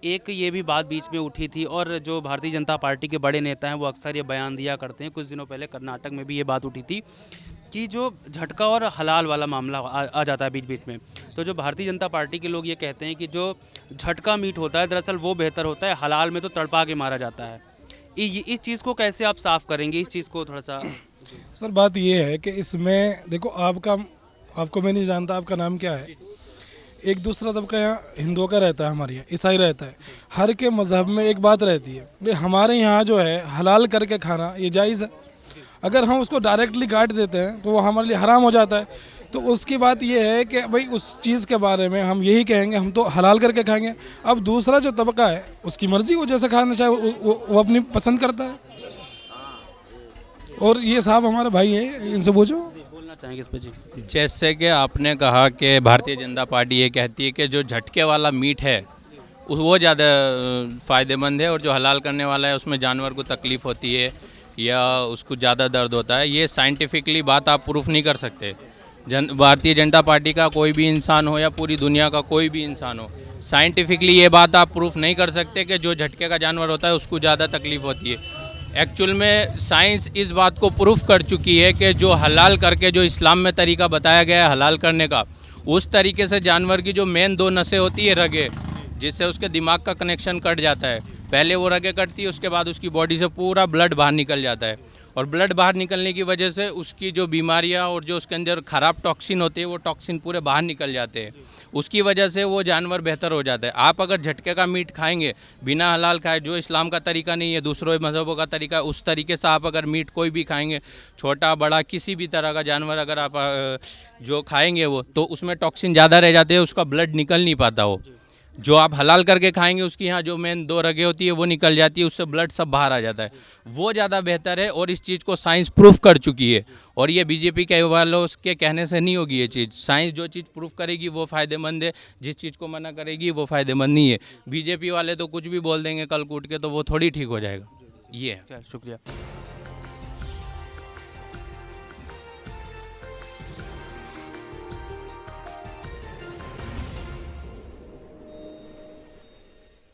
एक ये भी बात बीच में उठी थी और जो भारतीय जनता पार्टी के बड़े नेता हैं वो अक्सर ये बयान दिया करते हैं। कुछ दिनों पहले कर्नाटक में भी ये बात उठी थी कि जो झटका और हलाल वाला मामला आ जाता है बीच बीच में, तो जो भारतीय जनता पार्टी के लोग ये कहते हैं कि जो झटका मीट होता है दरअसल वो बेहतर होता है, हलाल में तो तड़पा के मारा जाता है। इस चीज़ को कैसे आप साफ करेंगे, इस चीज़ को थोड़ा सा। सर बात ये है कि इसमें देखो, आपको मैं नहीं जानता, आपका नाम क्या है। एक दूसरा तबका यहाँ हिंदुओं का रहता है, हमारे यहाँ ईसाई रहता है। हर के मज़हब में एक बात रहती है भाई, हमारे यहाँ जो है हलाल करके खाना ये जायज़ है। अगर हम उसको डायरेक्टली काट देते हैं तो वो हमारे लिए हराम हो जाता है। तो उसकी बात ये है कि भाई उस चीज़ के बारे में हम यही कहेंगे, हम तो हलाल करके खाएंगे। अब दूसरा जो तबका है उसकी मर्ज़ी, वो जैसे खाना चाहे वो अपनी पसंद करता है। और ये साहब हमारे भाई हैं, इनसे पूछो। बोलना चाहेंगे इस पर जी। जैसे कि आपने कहा कि भारतीय जनता पार्टी ये कहती है कि जो झटके वाला मीट है वो ज़्यादा फ़ायदेमंद है, और जो हलाल करने वाला है उसमें जानवर को तकलीफ़ होती है या उसको ज़्यादा दर्द होता है। ये साइंटिफिकली बात आप प्रूफ नहीं कर सकते। भारतीय जनता पार्टी का कोई भी इंसान हो या पूरी दुनिया का कोई भी इंसान हो, साइंटिफिकली ये बात आप प्रूफ नहीं कर सकते कि जो झटके का जानवर होता है उसको ज़्यादा तकलीफ़ होती है। एक्चुअल में साइंस इस बात को प्रूफ कर चुकी है कि जो हलाल करके, जो इस्लाम में तरीका बताया गया है हलाल करने का, उस तरीके से जानवर की जो मेन दो नसें होती है रगे, जिससे उसके दिमाग का कनेक्शन कट जाता है। पहले वो रगे कटती है, उसके बाद उसकी बॉडी से पूरा ब्लड बाहर निकल जाता है, और ब्लड बाहर निकलने की वजह से उसकी जो बीमारियां और जो उसके अंदर ख़राब टॉक्सिन होते हैं वो टॉक्सिन पूरे बाहर निकल जाते हैं। उसकी वजह से वो जानवर बेहतर हो जाता है। आप अगर झटके का मीट खाएंगे बिना हलाल खाए, जो इस्लाम का तरीका नहीं है, दूसरों मज़हबों का तरीका, उस तरीके से आप अगर मीट कोई भी खाएंगे, छोटा बड़ा किसी भी तरह का जानवर अगर आप जो खाएंगे वो, तो उसमें टॉक्सिन ज़्यादा रह जाते हैं, उसका ब्लड निकल नहीं पाता। वो जो आप हलाल करके खाएंगे उसकी यहाँ जो मेन दो रगें होती है वो निकल जाती है, उससे ब्लड सब बाहर आ जाता है। वो ज़्यादा बेहतर है, और इस चीज़ को साइंस प्रूफ कर चुकी है। और ये बीजेपी के वालों के कहने से नहीं होगी ये चीज़। साइंस जो चीज़ प्रूफ करेगी वो फ़ायदेमंद है, जिस चीज़ को मना करेगी वो फ़ायदेमंद नहीं है। बीजेपी वाले तो कुछ भी बोल देंगे कल कूट के, तो वो थोड़ी ठीक हो जाएगा। ये है। शुक्रिया।